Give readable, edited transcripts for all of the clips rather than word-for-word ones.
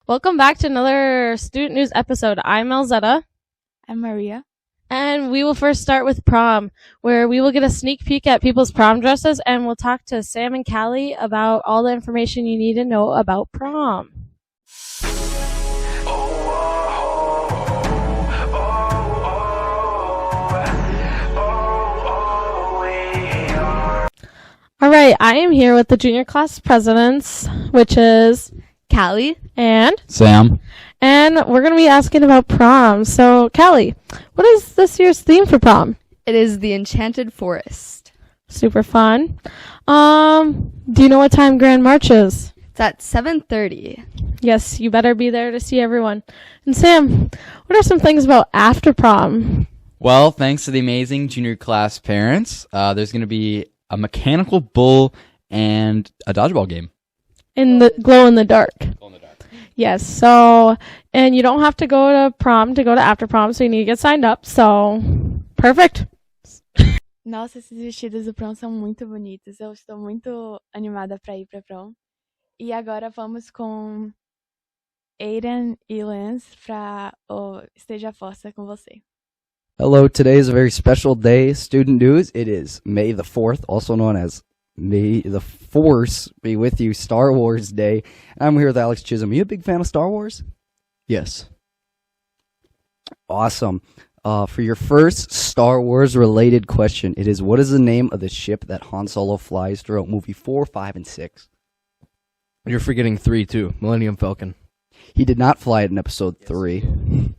Welcome back to another Student News episode. I'm Elzetta. I'm Maria. And we will first start with prom, where we will get a sneak peek at people's prom dresses, and we'll talk to Sam and Callie about all the information you need to know about prom. All right, I am here with the junior class presidents, which is Callie and Sam. And we're going to be asking about prom. So, Callie, what is this year's theme for prom? It is the Enchanted Forest. Super fun. Do you know what time Grand March is? It's at 7:30. Yes, you better be there to see everyone. And Sam, what are some things about after prom? Well, thanks to the amazing junior class parents, there's going to be a mechanical bull and a dodgeball game. In the glow in the dark. Yes, so, and you don't have to go to prom to go to after prom, so you need to get signed up, so, perfect. Nossa, esses vestidos do prom são muito bonitos. Eu estou muito animada para ir para prom. E agora vamos com Aiden e Lance para o Esteja Força com você. Hello, today is a very special day. Student News. It is May the 4th, also known as May the Force be with you, Star Wars Day. I'm here with Alex Chisholm. Are you a big fan of Star Wars? Yes. Awesome. For your first Star Wars related question, it is, what is the name of the ship that Han Solo flies throughout movie 4, 5, and 6? You're forgetting 3 too. Millennium Falcon. He did not fly it in episode 3.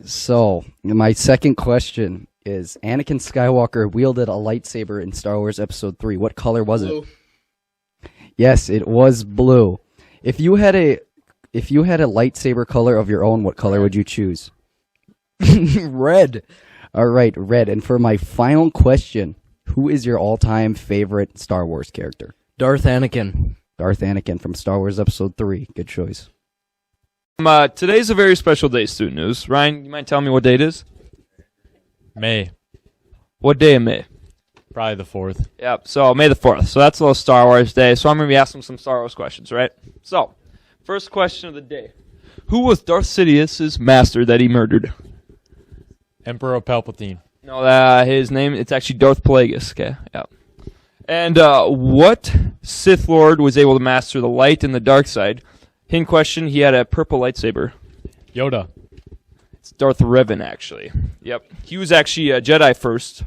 So, my second question is, Anakin Skywalker wielded a lightsaber in Star Wars Episode 3. What color was it? Yes, it was blue. If you had a lightsaber color of your own, what color would you choose? Red. All right, red. And for my final question, who is your all-time favorite Star Wars character? Darth Anakin. Darth Anakin from Star Wars Episode 3. Good choice. Today's a very special day, Student News. Ryan, you mind telling me what day it is? May. What day of May? Probably the 4th. Yep, so May the 4th. So that's a little Star Wars Day. So I'm going to be asking some Star Wars questions, right? So, first question of the day. Who was Darth Sidious's master that he murdered? Emperor Palpatine. No, his name, it's actually Darth Plagueis. Okay, yeah. And what Sith Lord was able to master the light and the dark side? Hint question, he had a purple lightsaber. Yoda. It's Darth Revan, actually. Yep. He was actually a Jedi first,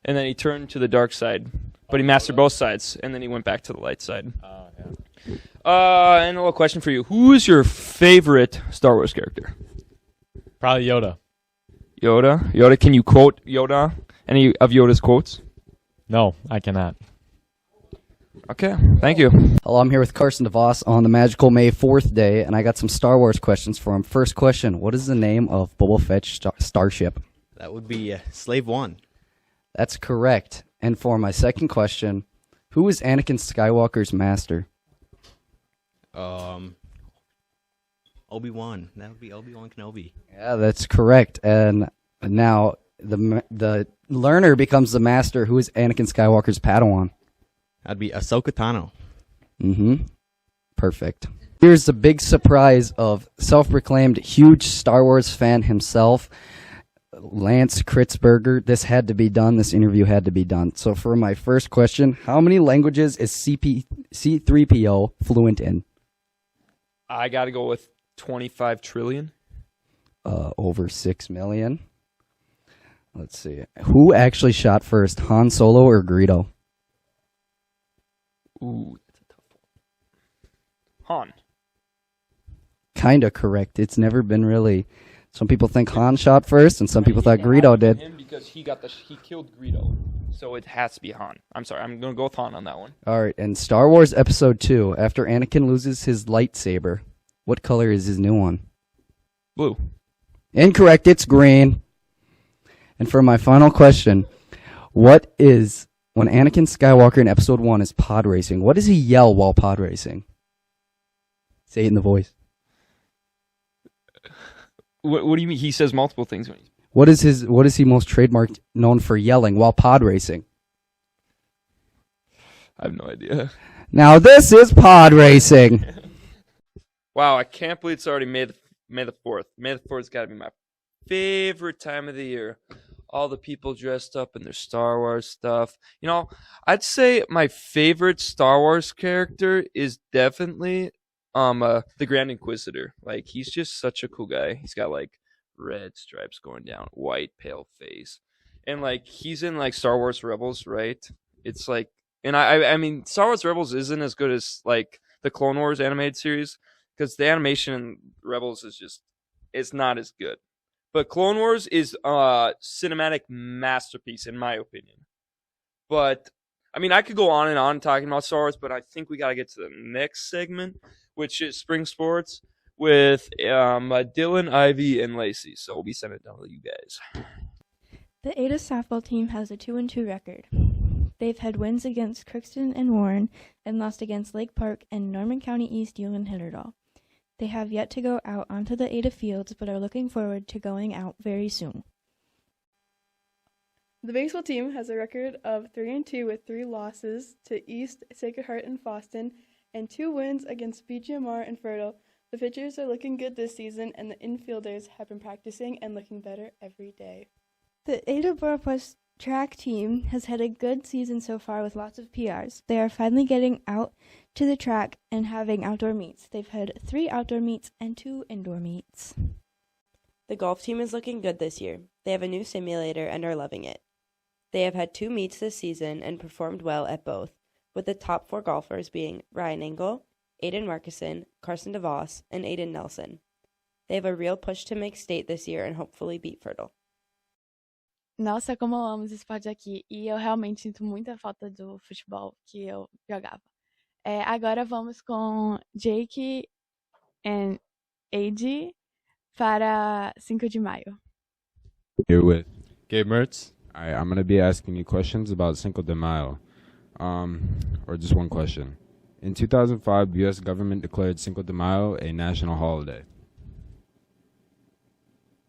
and then he turned to the dark side. But he mastered both sides, and then he went back to the light side. Yeah. And a little question for you. Who is your favorite Star Wars character? Probably Yoda. Yoda? Yoda, can you quote Yoda? Any of Yoda's quotes? No, I cannot. Okay, thank you. Hello, I'm here with Carson DeVos on the magical May 4th day, and I got some Star Wars questions for him. First question, what is the name of Boba Fett's starship? That would be Slave One. That's correct. And for my second question, who is Anakin Skywalker's master? Obi-Wan. That would be Obi-Wan Kenobi. Yeah, that's correct. And now the learner becomes the master. Who is Anakin Skywalker's Padawan? That'd be Ahsoka Tano. Mm-hmm. Perfect. Here's the big surprise of self-proclaimed huge Star Wars fan himself, Lance Kritzberger. This had to be done. This interview had to be done. So for my first question, how many languages is C-3PO fluent in? I got to go with 25 trillion. Over 6 million. Let's see. Who actually shot first, Han Solo or Greedo? Ooh, that's a tough one. Han. Kinda correct. It's never been really. Some people think Han shot first, and some people thought Greedo did. Him because he killed Greedo, so it has to be Han. I'm sorry, I'm gonna go with Han on that one. All right, and Star Wars Episode 2. After Anakin loses his lightsaber, what color is his new one? Blue. Incorrect. It's green. And for my final question, what is when Anakin Skywalker in Episode 1 is pod racing? What does he yell while pod racing? Say it in the voice. What do you mean? He says multiple things. What is he most trademarked known for yelling while pod racing? I have no idea. Now this is pod racing. Wow, I can't believe it's already May the 4th. May the 4th's got to be my favorite time of the year. All the people dressed up in their Star Wars stuff. I'd say my favorite Star Wars character is definitely the Grand Inquisitor. Like, he's just such a cool guy. He's got like red stripes going down, white pale face. And like he's in like Star Wars Rebels, right? It's like, and I mean Star Wars Rebels isn't as good as like the Clone Wars animated series, because the animation in Rebels is just, it's not as good. But Clone Wars is a cinematic masterpiece, in my opinion. But, I mean, I could go on and on talking about Star Wars, but I think we got to get to the next segment, which is Spring Sports, with Dylan, Ivy, and Lacey. So we'll be sending it down to you guys. The Ada softball team has a 2-2 record. They've had wins against Crookston and Warren, and lost against Lake Park and Norman County East, Yule, and Hitterdall. They have yet to go out onto the Ada fields, but are looking forward to going out very soon. The baseball team has a record of 3-2 with 3 losses to East, Sacred Heart, and Foston, and 2 wins against BGMR and Fertile. The pitchers are looking good this season, and the infielders have been practicing and looking better every day. The Ada-Borup-West track team has had a good season so far with lots of PRs. They are finally getting out to the track and having outdoor meets. They've had 3 outdoor meets and 2 indoor meets. The golf team is looking good this year. They have a new simulator and are loving it. They have had 2 meets this season and performed well at both, with the top 4 golfers being Ryan Engel, Aiden Markison, Carson DeVos, and Aiden Nelson. They have a real push to make state this year and hopefully beat Fertile. Nossa, como eu amo os esportes aqui. E eu realmente sinto muita falta do futebol que eu jogava. Agora vamos com Jake e AD para 5 de maio. Here with Gabe Mertz. All right, I'm going to be asking you questions about Cinco de Mayo. Or just one question. In 2005, the U.S. government declared Cinco de Mayo a national holiday.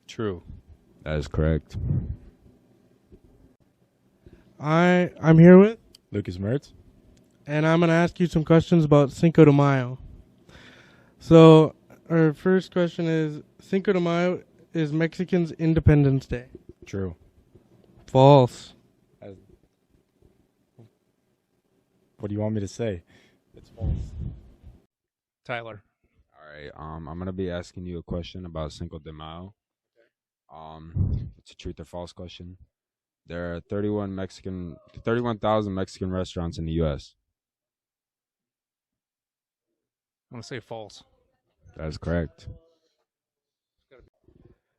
True. That is correct. I'm here with Lucas Mertz. and I'm going to ask you some questions about Cinco de Mayo. So, our first question is, Cinco de Mayo is Mexicans' Independence Day. True. False. What do you want me to say? It's false. Tyler. All right, I'm going to be asking you a question about Cinco de Mayo. It's a truth or false question. There are 31,000 Mexican restaurants in the U.S. I'm going to say false. That is correct.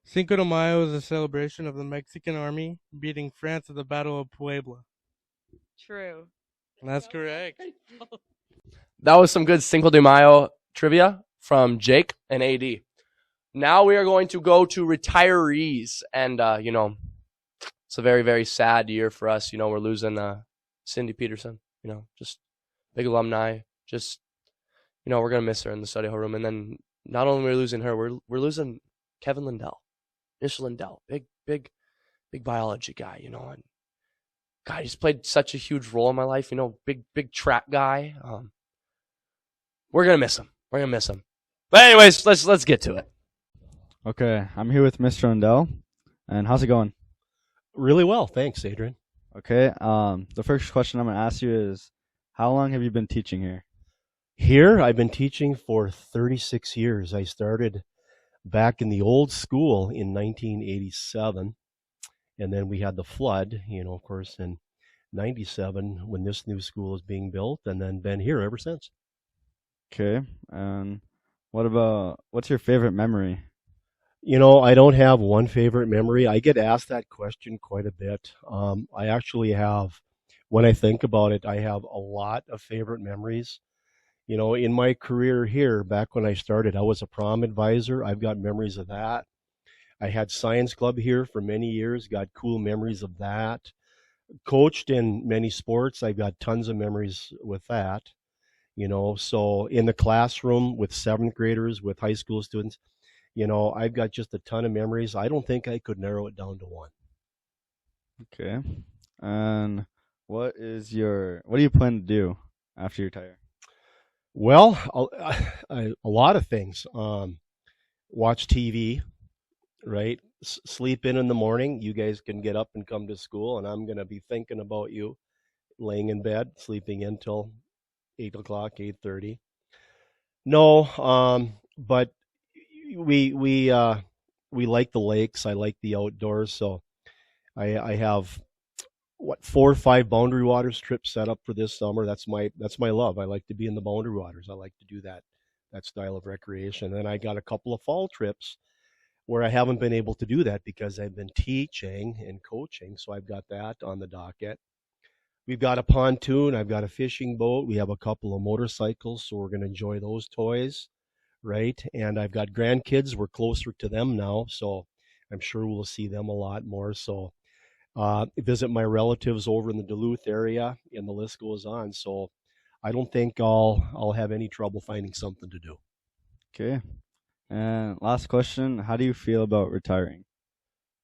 Cinco de Mayo is a celebration of the Mexican army beating France at the Battle of Puebla. True. That's correct. That was some good Cinco de Mayo trivia from Jake and AD. Now we are going to go to retirees. And, it's a very, very sad year for us. We're losing Cindy Peterson, just big alumni. Just, we're going to miss her in the study hall room. And then not only are we losing her, we're losing Kevin Lindell, Mitch Lindell, big biology guy, and God, he's played such a huge role in my life, big track guy. We're going to miss him. But anyways, let's get to it. Okay, I'm here with Mr. Lindell. And how's it going? Really well, thanks, Adrian. Okay, the first question I'm going to ask you is, how long have you been teaching here? Here, I've been teaching for 36 years. I started back in the old school in 1987, and then we had the flood, of course, in 97 when this new school is being built, and then been here ever since. Okay, and what's your favorite memory? I don't have one favorite memory. I get asked that question quite a bit. I actually have, when I think about it, I have a lot of favorite memories. In my career here, back when I started, I was a prom advisor. I've got memories of that. I had science club here for many years, got cool memories of that. Coached in many sports, I've got tons of memories with that. So in the classroom with 7th graders, with high school students, I've got just a ton of memories. I don't think I could narrow it down to one. Okay. And what do you plan to do after you retire? Well, a lot of things. Watch TV, right? Sleep in the morning. You guys can get up and come to school, and I'm going to be thinking about you laying in bed, sleeping until 8 o'clock, 8:30. No, but we we uh, we like the lakes. I like the outdoors, so I have what 4 or 5 boundary waters trips set up for this summer. That's my love. I like to be in the boundary waters. I like to do that style of recreation. And I got a couple of fall trips where I haven't been able to do that because I've been teaching and coaching. So I've got that on the docket. We've got a pontoon. I've got a fishing boat. We have a couple of motorcycles, so we're going to enjoy those toys, right? And I've got grandkids. We're closer to them now, so I'm sure we'll see them a lot more. So visit my relatives over in the Duluth area, and the list goes on. So I don't think I'll have any trouble finding something to do. Okay. And last question, how do you feel about retiring?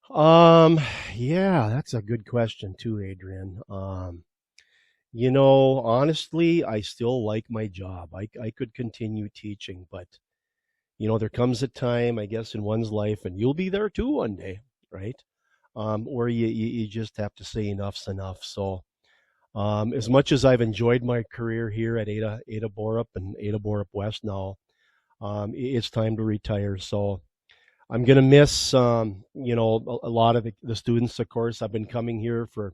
Yeah, that's a good question too, Adrian. Honestly, I still like my job. I could continue teaching, but there comes a time, I guess, in one's life, and you'll be there too one day, right? Where you just have to say enough's enough. So, as much as I've enjoyed my career here at Ada-Borup and Ada-Borup-West now, it's time to retire. So I'm going to miss, a lot of the students, of course. I've been coming here for,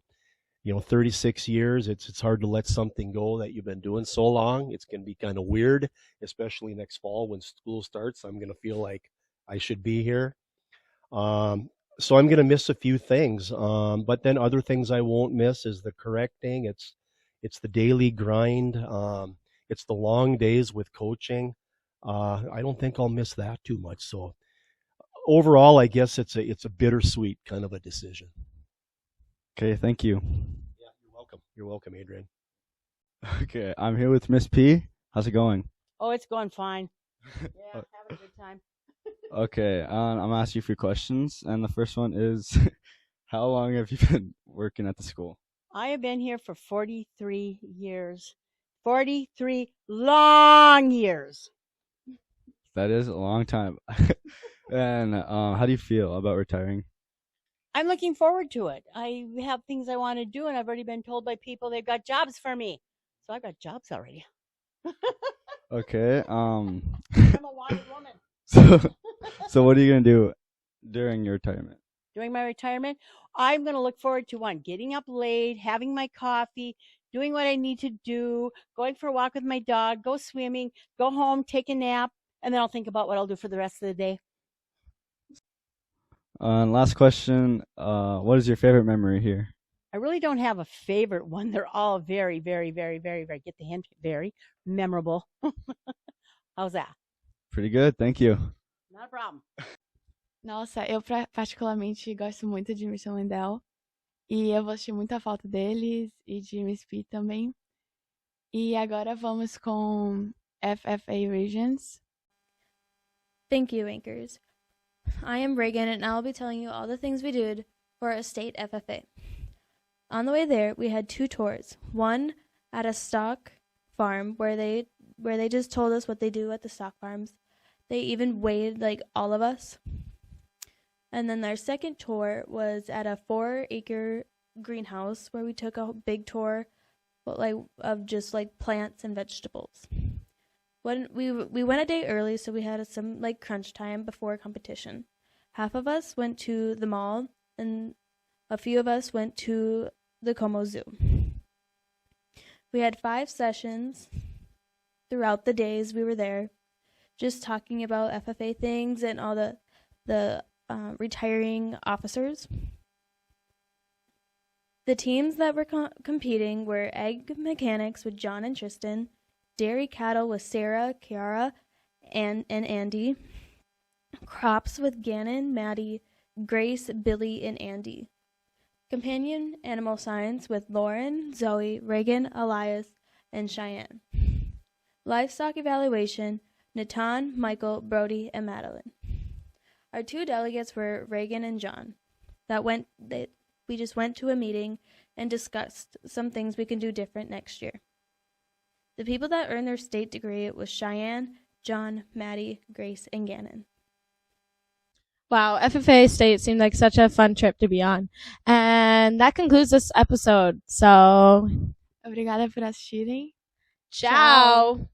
36 years. It's hard to let something go that you've been doing so long. It's going to be kind of weird, especially next fall when school starts. I'm going to feel like I should be here. So I'm going to miss a few things. But then other things I won't miss is the correcting. It's the daily grind. It's the long days with coaching. I don't think I'll miss that too much. So overall, I guess it's a bittersweet kind of a decision. Okay, thank you. Yeah, you're welcome. You're welcome, Adrian. Okay, I'm here with Miss P. How's it going? Oh, it's going fine. Yeah, having a good time. Okay, I'm gonna ask you a few questions, and the first one is, how long have you been working at the school? I have been here for 43 years. 43 long years. That is a long time. And how do you feel about retiring? I'm looking forward to it. I have things I want to do, and I've already been told by people they've got jobs for me. So I've got jobs already. Okay. I'm a wanted woman. So what are you gonna do during your retirement? During my retirement, I'm going to look forward to getting up late, having my coffee, doing what I need to do, going for a walk with my dog, go swimming, go home, take a nap, and then I'll think about what I'll do for the rest of the day. Last question. What is your favorite memory here? I really don't have a favorite one. They're all very, very, very, very, very, get the hint, very memorable. How's that? Pretty good, thank you. Not a problem. Nossa, eu particularmente gosto muito de Michel Lindell. E eu vou sentir muita falta deles e de Miss P também. E agora vamos com FFA Regions. Thank you, anchors. I am Reagan, and I'll be telling you all the things we did for our state FFA. On the way there, we had 2 tours. One at a stock farm where they just told us what they do at the stock farms. They even weighed like all of us. And then our second tour was at a 4-acre greenhouse where we took a big tour, of just like plants and vegetables. When we went a day early, so we had some like crunch time before competition. Half of us went to the mall, and a few of us went to the Como Zoo. We had 5 sessions throughout the days we were there, just talking about FFA things and all the retiring officers. The teams that were competing were egg mechanics with John and Tristan, dairy cattle with Sarah, Kiara, and Andy, crops with Gannon, Maddie, Grace, Billy, and Andy, companion animal science with Lauren, Zoe, Reagan, Elias, and Cheyenne, livestock evaluation, Natan, Michael, Brody, and Madeline. Our 2 delegates were Reagan and John. We just went to a meeting and discussed some things we can do different next year. The people that earned their state degree was Cheyenne, John, Maddie, Grace, and Gannon. Wow, FFA State seemed like such a fun trip to be on. And that concludes this episode. So, Obrigada por assistirem. ciao.